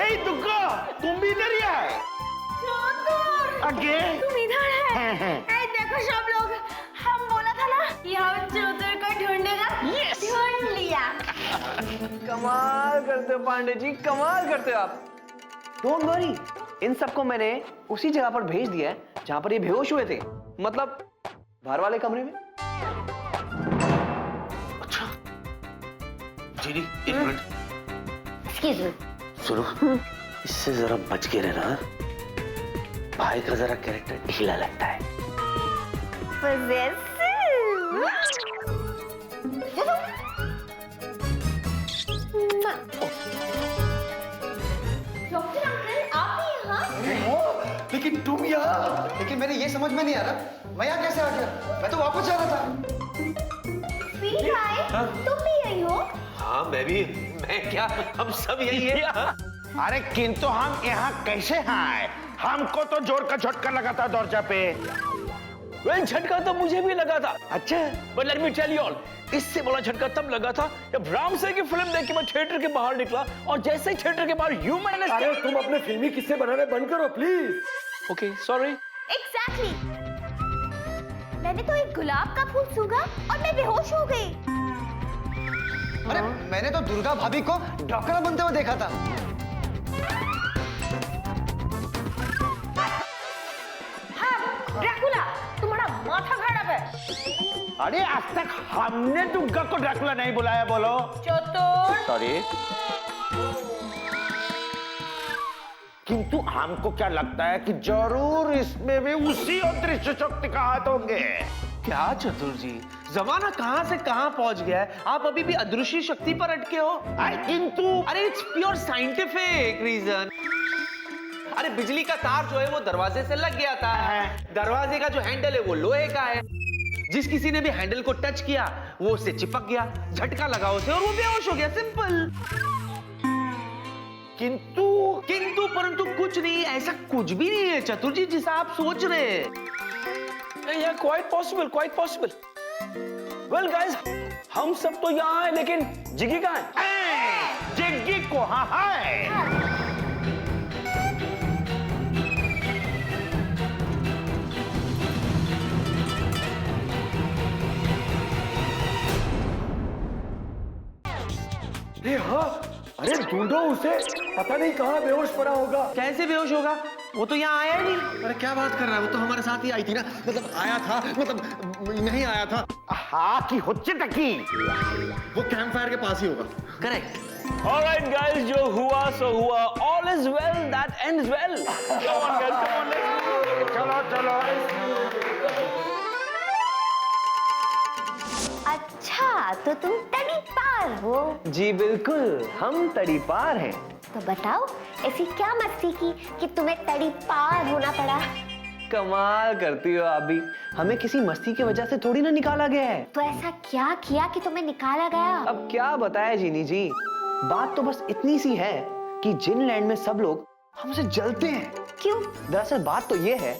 এই দুগ্গা, तुम भी इधर ही है? आगे? तुम इधर है? ए, देखो सब लोग, हम बोला था ना कि हम चौधर को ढूंढेगा। ढूंढ लिया। कमाल करते हो पांडे जी, कमाल करते हो आप। डोंट वरी, इन सबको मैंने उसी जगह पर भेज दिया है जहां पर ये बेहोश हुए थे, मतलब बाहर वाले कमरे में। अच्छा जीनी, एक मिनट एक्सक्यूज मी। सुनो, इससे जरा बच के रहना। भाई का जरा कैरेक्टर ढीला लगता है। डॉक्टर अंकल, आप भी यहाँ? लेकिन तुम यहाँ? लेकिन मेरे ये समझ में नहीं आ रहा, मैं यहाँ कैसे आ गया? मैं तो वापस जा रहा था। स्वीट भाई, तुम भी यही हो? हाँ मैं भी, मैं क्या, हम सब यही है। अरे किंतु हम यहाँ कैसे आए? हमको तो जोर का झटका लगा था दरवाजा पे। वेल, झटका तो मुझे भी लगा था। अच्छा, But let me tell you all, इससे बड़ा झटका तब लगा था जब राम से की फिल्म देख के मैं थिएटर के बाहर निकला और जैसे ही थिएटर के बाहर ह्यूमन। अरे तुम अपने फिल्मी किस्से बनाने बंद करो प्लीज। Okay, sorry. एग्जैक्टली। मैंने तो एक गुलाब का फूल सूंघा और मैं बेहोश हो गई। अरे मैंने तो दुर्गा भाभी को डॉक्टर बनते हुए देखा था। ड्रैकुला, तुम्हारा माथा खराब है। अरे आज तक हमने दुर्गा को ड्रैकुला नहीं बुलाया, बोलो। चतुर। सॉरी। किंतु हमको क्या लगता है कि जरूर इसमें भी उसी अदृश्य शक्ति का हाथ होंगे। क्या चतुर जी, जमाना कहां से कहां पहुंच गया है, आप अभी भी अदृश्य शक्ति पर अटके हो। किंतु अरे इट्स प्योर साइंटिफिक रीजन। अरे बिजली का तार जो है वो दरवाजे से लग गया था, दरवाजे का जो हैंडल है वो लोहे का है, जिस किसी ने भी हैंडल को टच किया वो उससे चिपक गया, झटका लगा उसे और वो बेहोश हो गया, सिंपल। किंतु किंतु परंतु कुछ नहीं, ऐसा कुछ भी नहीं है चतुर जी जिसा आप सोच रहे हैं। Yeah, quite possible, quite possible. Well guys, हम सब तो यहाँ हैं, लेकिन जिग्गी कहाँ है? जिग्गी कहाँ है? अरे हाँ, अरे ढूंढो उसे, पता नहीं कहाँ बेहोश पड़ा होगा। कैसे बेहोश होगा, वो तो यहाँ आया ही नहीं। अरे क्या बात कर रहा है, वो तो हमारे साथ ही आई थी ना, मतलब आया था, मतलब नहीं आया था। हाँ की होच्चे तकी, वो कैंप फायर के पास ही होगा। करेक्ट। Alright guys, जो हुआ सो हुआ, all is well that ends well. Come on guys, come on, let's go. चलो चलो। अच्छा, तो तुम तड़ी पार हो? जी बिल्कुल, हम तड़ी पार हैं। तो बताओ, ऐसी क्या मस्ती की कि तुम्हें तड़ी पार होना पड़ा? कमाल करती हो आप भी, हमें किसी मस्ती की वजह से थोड़ी ना निकाला गया है। तो ऐसा क्या किया कि तुम्हें निकाला गया? अब क्या बताया जीनी जी, बात तो बस इतनी सी है कि जिनलैंड में सब लोग हमसे जलते हैं। क्यों? दरअसल बात तो ये है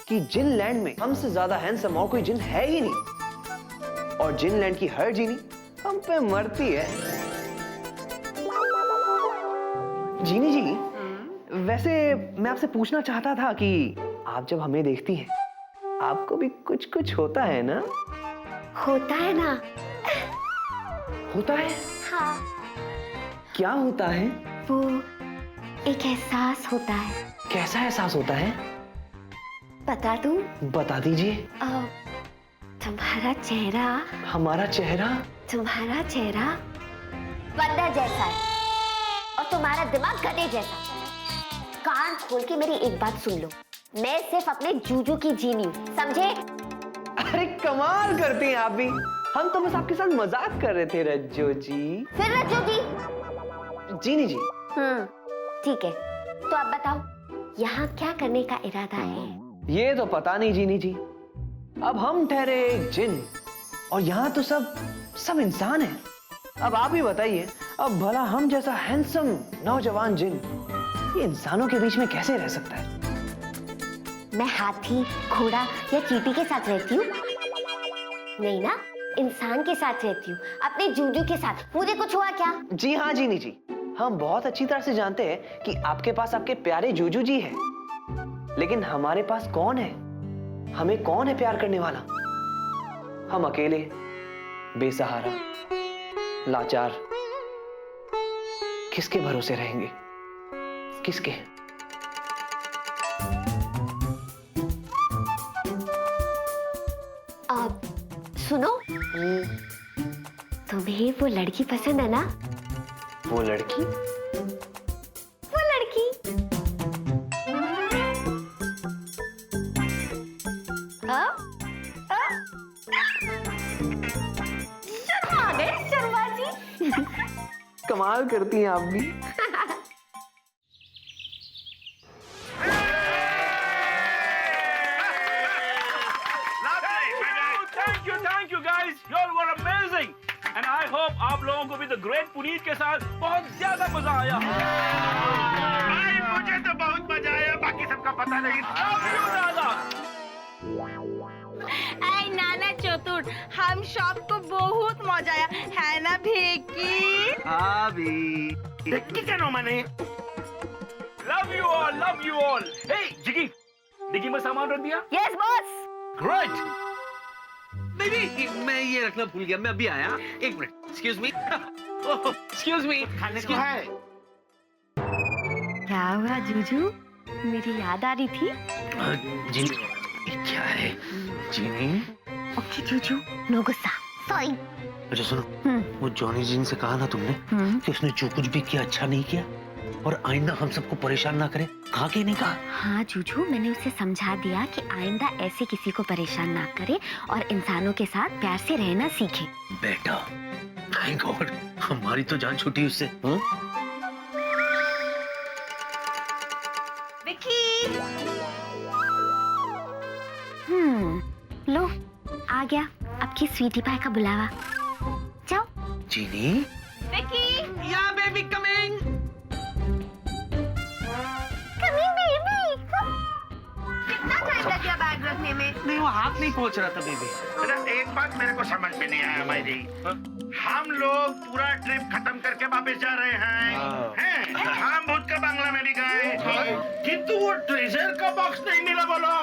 कि जिनलैंड में हमसे ज्यादा हैंडसम और कोई जिन है ही नहीं, और जिनलैंड की हर जीनी हम पे मरती है। जीनी जी, वैसे मैं आपसे पूछना चाहता था कि आप जब हमें देखती हैं, आपको भी कुछ कुछ होता है ना? होता है ना। होता है? हाँ, क्या होता है? वो एक एहसास होता है। कैसा एहसास होता है? बता दूं? बता दीजिए। तुम्हारा चेहरा, हमारा चेहरा? तुम्हारा चेहरा बंदर जैसा है और तुम्हारा दिमाग गधे जैसा। कान खोल के मेरी एक बात सुन लो, मैं सिर्फ अपने जूजू की जीनी हूँ, समझे? अरे कमाल करती हैं आप भी, हम तो बस आपके साथ मजाक कर रहे थे रज्जो जी। फिर रज्जो जी? जीनी जी। ठीक है, तो अब बताओ यहाँ क्या करने का इरादा है? ये तो पता नहीं जीनी जी, अब हम ठहरे एक जिन और यहाँ तो सब इंसान हैं। अब आप ही बताइए, अब भला हम जैसा हैंडसम नौजवान जिन ये इंसानों के बीच में कैसे रह सकता है? मैं हाथी, घोड़ा या चींटी के साथ रहती हूँ नहीं ना, इंसान के साथ रहती हूँ, अपने जूजू के साथ। मुझे कुछ हुआ क्या? जी हाँ जीनी जी, हम बहुत अच्छी तरह से जानते हैं कि आपके पास आपके प्यारे जूजू जी हैं, लेकिन हमारे पास कौन है? हमें कौन है प्यार करने वाला? हम अकेले, बेसहारा, लाचार, किसके भरोसे रहेंगे? किसके? अब सुनो, तुम्हें वो लड़की पसंद है ना? वो लड़की? वो लड़की। शर्मा गए शर्मा जी। कमाल करती हैं आप भी। Thank you guys. You all were amazing. And I hope आप लोगों को भी The Great पुनीत के साथ बहुत ज्यादा मजा आया। भाई मुझे तो बहुत मजा आया, बाकी सबका पता नहीं। ऐ नाना चतुर, हम सबको बहुत मजा आया है ना भेकी? हाँ भी। देखी क्या नो मैंने? Love you all, love you all. Hey, जिगी, डिग्गी में सामान रख दिया? Yes boss. Great. नहीं, मैं ये रखना भूल गया, मैं अभी आया। एक minute, excuse me, excuse me. खाने को है? क्या हुआ जूजू? मेरी याद आ रही थी? जीनी, क्या है जीनी? ओके जूजू, नो गुस्सा, सॉरी। अच्छा सुनो, वो जॉनी जी से कहा ना तुमने कि उसने जो कुछ भी किया अच्छा नहीं किया और आइंदा हम सबको परेशान ना करे, कहा कि नहीं कहा? हाँ जूजू, मैंने उसे समझा दिया कि आइंदा ऐसे किसी को परेशान ना करे और इंसानों के साथ प्यार से रहना सीखे। बेटा, थैंक गॉड, हमारी तो जान छूटी उससे। हाँ? विकी। लो, आ गया आपकी स्वीटी पाई का बुलावा। जाओ। जीनी? विकी। या बेबी कमिंग। कितना टाइम लग गया बैग रखने में? नहीं, वो हाथ नहीं पहुंच रहा था बेबी। अरे एक बात मेरे को समझ में नहीं आया भाई, हम लोग पूरा ट्रिप खत्म करके वापस जा रहे हैं, हम भूत का बंगला में भी गए, किंतु वो ट्रेजर का बॉक्स नहीं मिला। बोलो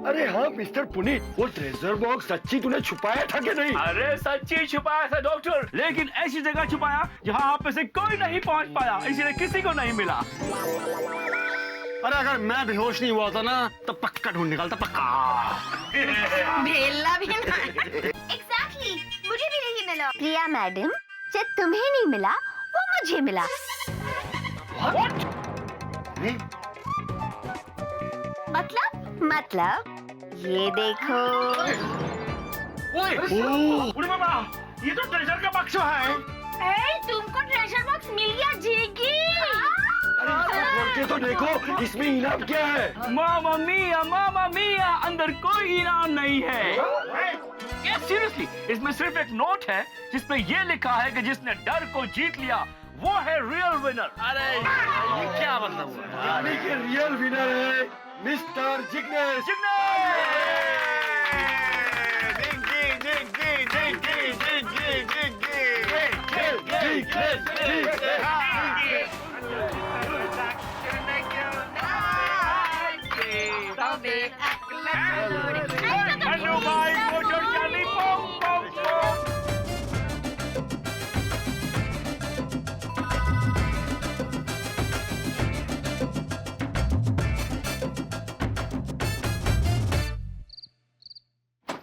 अरे हाँ मिस्टर पुनीत, वो ट्रेजर बॉक्स सच्ची तूने छुपाया था कि नहीं? अरे सच्ची छुपाया था डॉक्टर, लेकिन ऐसी जगह छुपाया जहां आप में से कोई नहीं पहुंच पाया, इसलिए किसी को नहीं मिला। अरे अगर मैं बेहोश नहीं हुआ था ना तो पक्का ढूंढ निकालता, पक्का। भेलना भी ना। एग्जैक्टली, मुझे भी नहीं मिला। प्रिया मैडम, जो तुम्हें नहीं मिला वो मुझे मिला। मतलब ये देखो। उड़े बाबा, ये तो ट्रेजर का बक्सा है। ए, तुमको ट्रेजर बॉक्स मिल गया जीगी। लड़के तो देखो, इसमें इनाम क्या है? मामा मिया, अंदर कोई इनाम नहीं है। ये सीरियसली, इसमें सिर्फ एक नोट है जिसमें ये लिखा है कि जिसने डर को जीत लिया वो है रियल विनर। अरे ये क्या मतलब हुआ? यानी कि रियल विनर है मिस्टर जिग्नेश। हेलो भाई, मोटर चाली पम पम पम।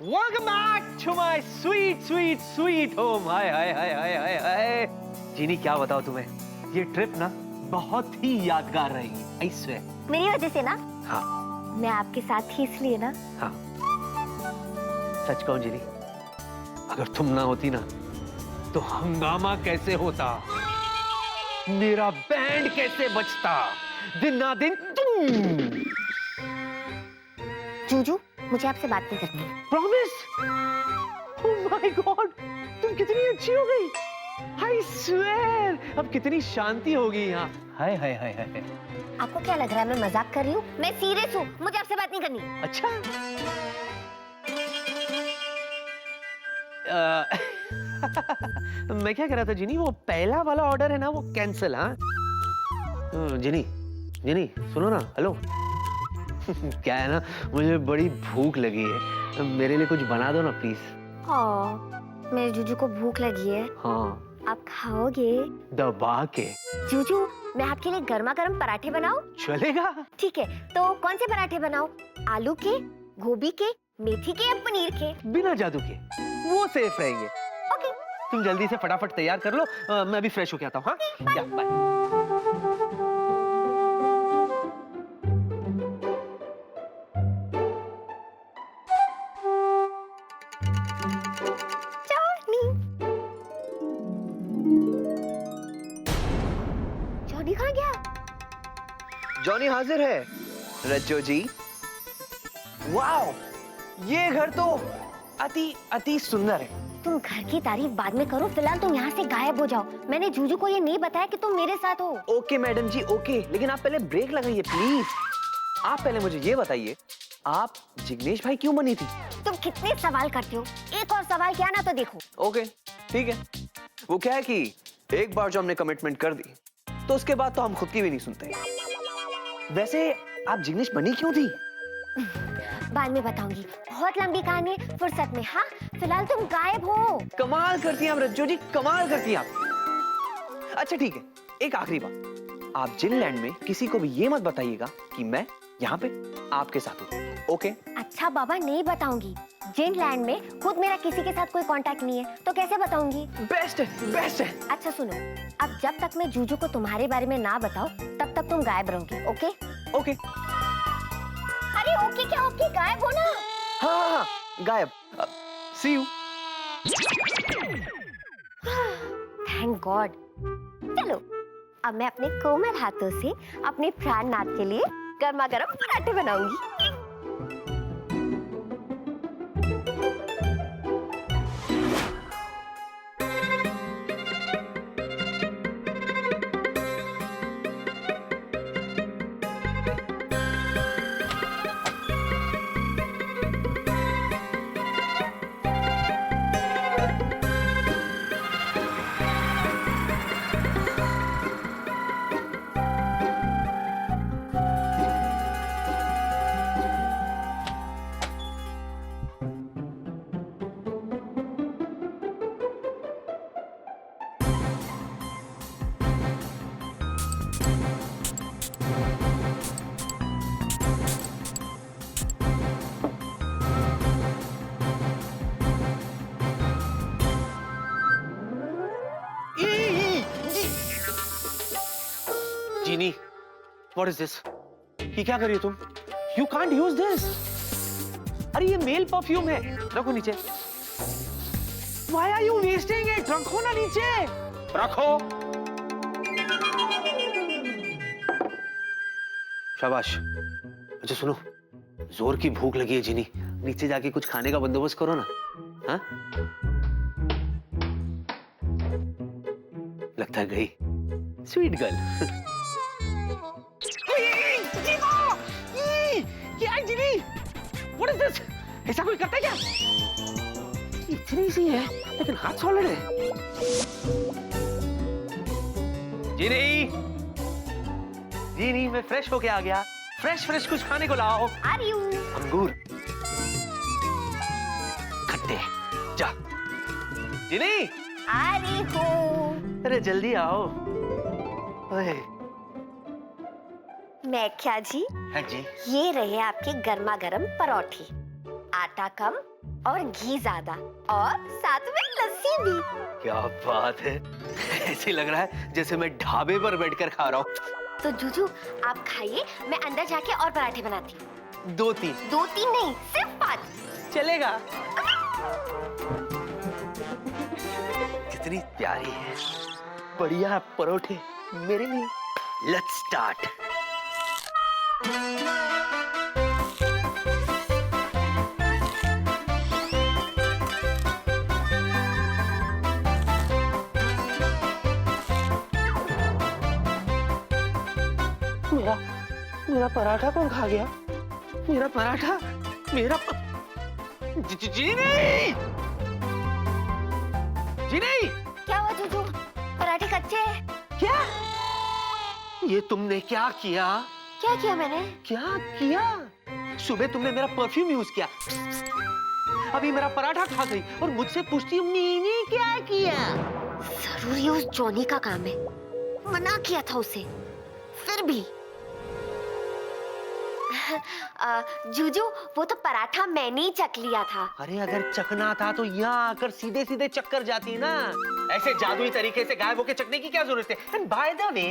Welcome back to my sweet, sweet, sweet home. हाय हाय हाय हाय हाय हाय। जीनी क्या बताओ तुम्हें, ये ट्रिप ना बहुत ही यादगार रहेगी, I swear। मेरी वजह से ना? हाँ। मैं आपके साथ ही इसलिए ना। हाँ। सच कहूं जीनी, अगर तुम ना होती ना तो हंगामा कैसे होता, मेरा बैंड कैसे बजता, दिन ना दिन तुम। जूजू, मुझे आपसे बात नहीं करनी। प्रॉमिस? ओह माय गॉड, तुम कितनी अच्छी हो गई। I swear, अब कितनी शांति होगी यहाँ। हाय हाय हाय हाय। आपको क्या लग रहा है मैं मजाक कर रही हूँ? मैं सीरियस हूँ, मुझे आपसे बात नहीं करनी। अच्छा, मैं क्या कह रहा था जिनी, वो पहला वाला ऑर्डर है ना वो कैंसिल। हाँ जिनी, जिनी सुनो ना, हेलो। क्या है ना, मुझे बड़ी भूख लगी है, मेरे लिए कुछ बना दो ना प्लीज। मेरे जूजू को भूख लगी है। हाँ आप खाओगे? दबा के। जूजू मैं आपके लिए गर्मा गर्म पराठे बनाऊं? चलेगा। ठीक है, तो कौन से पराठे बनाऊं? आलू के, गोभी के, मेथी के या पनीर के? बिना जादू के, वो सेफ रहेंगे। ओके। तुम जल्दी से फटाफट तैयार कर लो, मैं अभी फ्रेश होके आता हूँ। हाँ या बाय। जॉनी कहाँ गया? जॉनी हाजिर है रज्जो जी। वाओ, ये घर तो अति सुंदर है। तुम घर की तारीफ बाद में करो, फिलहाल तुम यहाँ से गायब हो जाओ। मैंने जूजू को ये नहीं बताया कि तुम मेरे साथ हो। ओके मैडम जी, ओके, लेकिन आप पहले ब्रेक लगाइए प्लीज। आप पहले मुझे ये बताइए, आप जिग्नेश भाई क्यों बनी थी? तुम कितने सवाल करते हो, एक और सवाल किया ना तो देखो। ओके ठीक है। वो क्या है कि एक बार जो हमने कमिटमेंट कर दी तो उसके बाद तो हम खुद की भी नहीं सुनते। वैसे आप जिग्नेश बनी क्यों थी? बाद में बताऊंगी, बहुत लंबी कहानी है, फुर्सत में। हाँ फिलहाल तुम गायब हो। कमाल करती हैं आप रज्जो जी, कमाल करती हैं आप। अच्छा ठीक है, एक आखिरी बात, आप जिनलैंड में किसी को भी ये मत बताइएगा कि मैं यहाँ पे आपके साथ हूँ। ओके? अच्छा बाबा, नहीं बताऊंगी। जिनलैंड में खुद मेरा किसी के साथ कोई कांटेक्ट नहीं है, तो कैसे बताऊंगी? बेस्ट है, बेस्ट है। अच्छा सुनो, अब जब तक मैं जूजू को तुम्हारे बारे में ना बताऊं, तब तक तुम गायब रहोगे। ओके? ओके। अरे ओके क्या ओके, गायब हो ना। हाँ हाँ गायब। सी यू। Thank God. चलो अब मैं अपने कोमल हाथों से अपने प्राणनाथ के लिए गर्मा गर्म पराठे बनाऊंगी। जीनी, what is this? ये क्या कर रही हो तुम? You can't use this. अरे ये मेल परफ्यूम है, रखो नीचे। Why are you wasting it? रखो ना नीचे। रखो। शाबाश। अच्छा सुनो, जोर की भूख लगी है जीनी, नीचे जाके कुछ खाने का बंदोबस्त करो ना। हाँ? लगता है गई। Sweet girl. What is this? ऐसा कोई करता है क्या? इतनी सी है, लेकिन हाथ सॉलिड है। जीनी, जीनी, मैं फ्रेश होके आ गया। फ्रेश कुछ खाने को लाओ। अंगूर, खट्टे, जा। जीनी, आ रही हूँ। अरे जल्दी आओ। ओए। मैं क्या जी? हाँ जी। ये रहे आपके गर्मा गर्म परोठे, आटा कम और घी ज्यादा, और साथ में लस्सी भी। क्या बात है, ऐसे लग रहा है जैसे मैं ढाबे पर बैठकर खा रहा हूँ। तो जूजू आप खाइए, मैं अंदर जाके और पराठे बनाती हूँ। 2-3 नहीं, सिर्फ 5 चलेगा। कितनी प्यारी है, बढ़िया परोठे मेरे लिए। Let's start. मेरा पराठा कौन खा गया? मेरा पराठा, जीनी! जिनी! क्या हुआ जूजू? पराठे कच्चे हैं। क्या? ये तुमने क्या किया? क्या किया मैंने? क्या किया? सुबह तुमने मेरा परफ्यूम यूज किया, अभी मेरा पराठा खा गई और मुझसे पूछती हो मैंने क्या किया? जरूर ये उस जॉनी का काम है, मना किया था उसे, फिर भी। जूजू, वो तो पराठा मैंने ही चख लिया था। अरे अगर चखना था तो यहाँ आकर सीधे सीधे चक्कर जाती ना, ऐसे जादुई तरीके से गायब होके चखने की क्या जरूरत है? एंड बाय द वे,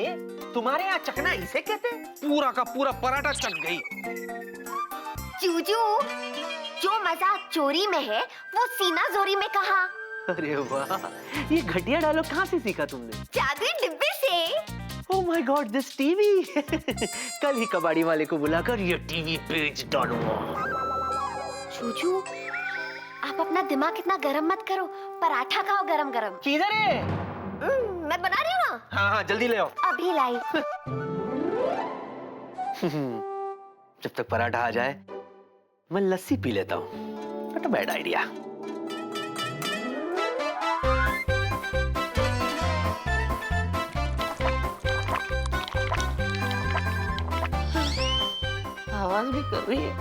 तुम्हारे यहाँ चखना इसे कहते हैं? पूरा का पूरा पराठा चख गई। जूजू, जो मजा चोरी में है वो सीना जोरी में कहाँ? अरे वाह, ये घटिया डायलॉग कहाँ से सीखा तुमने? जादुई डिब्बे से। Oh my God, this TV! कल ही कबाड़ी वाले को बुलाकर ये टीवी बेच डालूंगा। जूजू, आप अपना दिमाग इतना गरम मत करो, पराठा खाओ गरम गरम। किधर है? मैं बना रही हूँ ना। हाँ हाँ, जल्दी ले आओ। अभी लाई। जब तक पराठा आ जाए, मैं लस्सी पी लेता हूँ। Not a bad idea. आवाज भी कर रही है।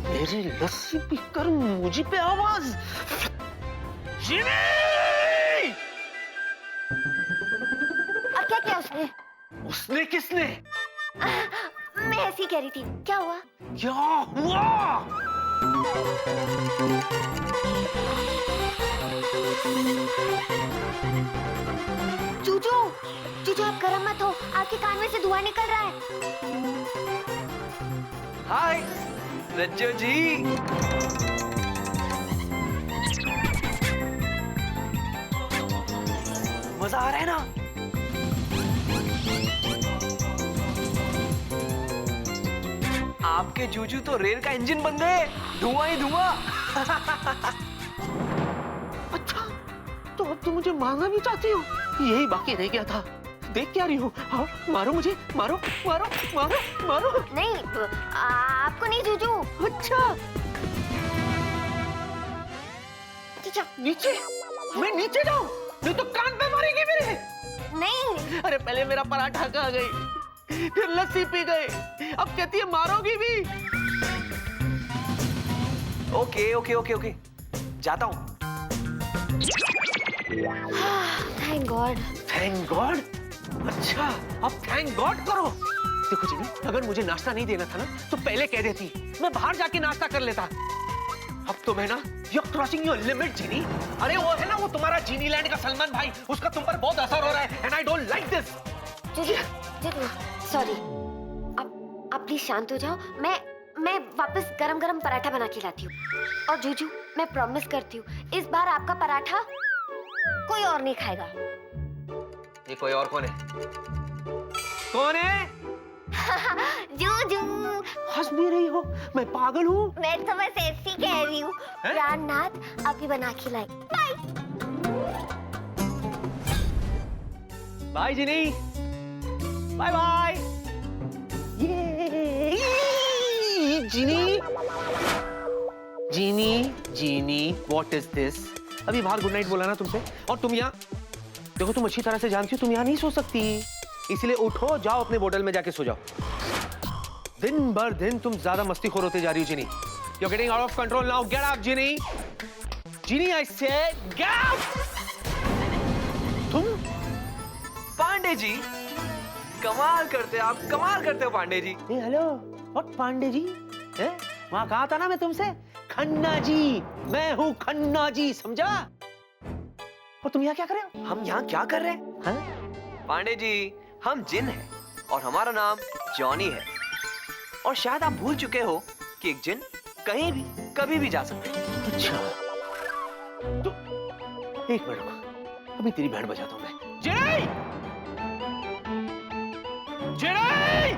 मेरी लस्सी पीकर मुझे पे आवाज। जिमी! अब क्या किया उसने? उसने किसने? मैं ऐसी कह रही थी, क्या हुआ? क्या हुआ? जूजू, जूजू आप गरम मत हो, आपके कान में से धुआं निकल रहा है। हाय रज्जो जी। मजा आ रहा है ना? आपके जूजू तो रेल का इंजन बन गए, धुआं ही धुआं। अच्छा, तो अब तुम मुझे मारना भी चाहती हो? यही बाकी रह गया था। देख क्या रही हो? हाँ, मारो मुझे, मारो मारो मारो मारो। नहीं, आपको नहीं जूजू। अच्छा, नीचे? मैं नीचे जाऊं? नहीं तो कान पे मारेगी मेरे। नहीं। अरे पहले मेरा पराठा खा गई, फिर लस्सी पी गई, अब कहती है मारोगी भी। ओके ओके ओके ओके, जाता हूँ। Thank God. Thank God? अच्छा, अब थैंक गॉड करो। देखो जिनी, अगर मुझे नाश्ता नहीं देना था ना, तो पहले कह देती, मैं बाहर जाके नाश्ता कर लेता। अब तो मैं ना, you're crossing your limit, जिनी। अरे वो है ना, वो तुम्हारा जीनी लैंड का सलमान भाई, उसका तुम पर बहुत असर हो रहा है, and I don't like this. Juju, sorry. अब प्लीज शांत हो जाओ। मैं वापस गरम गरम पराठा बना के लाती हूँ। और जूजू, मैं प्रॉमिस करती हूँ, इस बार आपका पराठा कोई और नहीं खाएगा। ये कोई और कौन है? कौन है? जूजू। हंस भी रही हो? मैं पागल हूँ? मैं तो बस ऐसी कह रही हूँ। प्राणनाथ अभी बना के लाई। Bye. Bye Genie. Bye bye. ये Genie. Genie, Genie, what is this? अभी बाहर गुड नाइट बोला ना तुमसे, और तुम यहाँ देखो, तुम अच्छी तरह से जानती हो तुम यहाँ नहीं सो सकती, इसलिए उठो, जाओ अपने होटल में जाके सो जाओ। दिन भर दिन तुम ज्यादा मस्तीखोर होते जा रही हो जिनी। You're getting out of control now. Get up, Jini. Jini, I said get up. तुम? पांडे जी, कमाल करते आप, कमाल करते हो पांडे जी। हेलो, और पांडे जी? वहां कहा था ना मैं तुमसे, खन्ना जी, मैं हूँ खन्ना जी, समझा? और तुम यहाँ क्या कर रहे हो? हम यहाँ क्या कर रहे हैं? हाँ? पांडे जी, हम जिन हैं और हमारा नाम जॉनी है। और शायद आप भूल चुके हो कि एक जिन कहीं भी कभी भी जा सकते हैं। अच्छा, तो एक मिनट रुको, अभी तेरी बैंड बजाता हूँ मैं। जिनी! जिनी!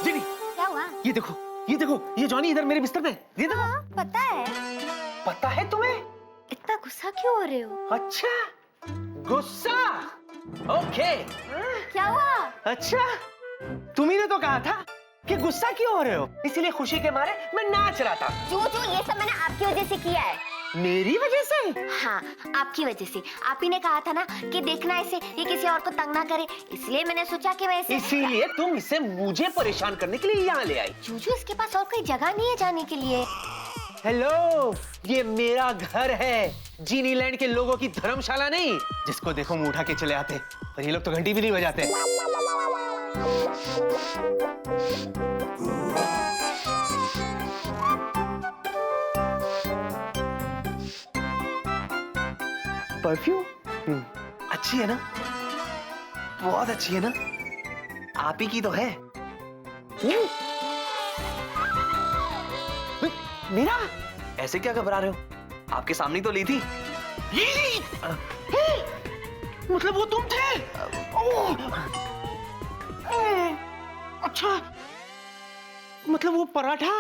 जिनी! क्या हुआ? ये देखो, ये देखो, ये जॉनी इधर मेरे बिस्तर में, ये देखो। हाँ, पता है। पता है तुम्हें? इतना गुस्सा क्यों हो रहे हो? अच्छा, गुस्सा? ओके। क्या हुआ? अच्छा, तुम्ही ने तो कहा था कि गुस्सा क्यों हो रहे हो, इसलिए खुशी के मारे मैं नाच रहा था। जूजू, ये सब मैंने आपकी वजह से किया है। मेरी वजह से? हाँ, आपकी वजह से। आप ही ने कहा था ना कि देखना इसे, ये किसी और को तंग ना करे, इसलिए मैंने सोचा कि मैं इसे। इसीलिए तुम इसे मुझे परेशान करने के लिए यहाँ ले आई। जूजू, इसके पास और कोई जगह नहीं है जाने के लिए। हेलो, ये मेरा घर है, जीनीलैंड के लोगों की धर्मशाला नहीं, जिसको देखो मुंह उठा के चले आते, और ये लोग तो घंटी भी नहीं बजाते। परफ्यूम अच्छी है ना? बहुत अच्छी है ना? आप ही की तो है। मीरा, ऐसे क्या घबरा रहे हो? आपके सामने तो ली थी। मतलब वो तुम थे? अच्छा, मतलब वो पराठा?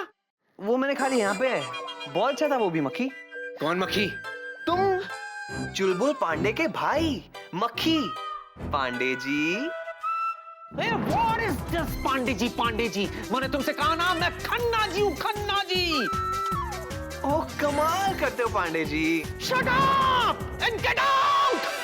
वो मैंने खा लिया यहाँ पे। बहुत अच्छा था वो भी। मक्खी? कौन मक्खी? तुम चुलबुल पांडे के भाई मक्खी। Pandey ji. What is this Pandey ji? Pandey जी, मैंने तुमसे कहा ना मैं खन्ना जी हूँ, खन्ना जी। ओह, कमाल करते हो Pandey ji. Shut up and get out!